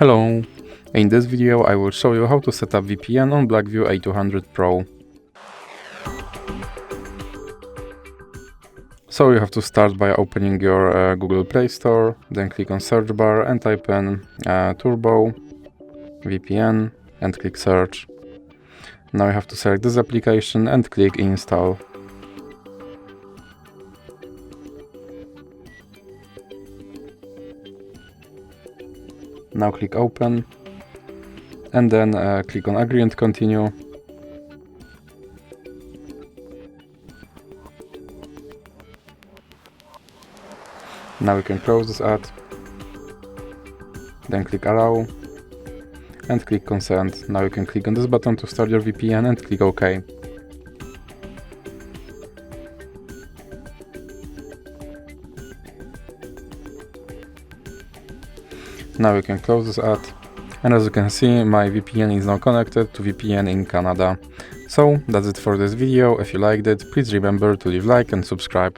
Hello! In this video I will show you how to set up VPN on Blackview A200 Pro. So you have to start by opening your Google Play Store, then click on search bar and type in Turbo VPN and click search. Now you have to select this application and click install. Now click open and then click on agree and continue. Now you can close this ad, then click allow and click consent. Now you can click on this button to start your VPN and click OK. Now you can close this ad, and as you can see, my VPN is now connected to VPN in Canada. So that's it for this video. If you liked it, please remember to leave a like and subscribe.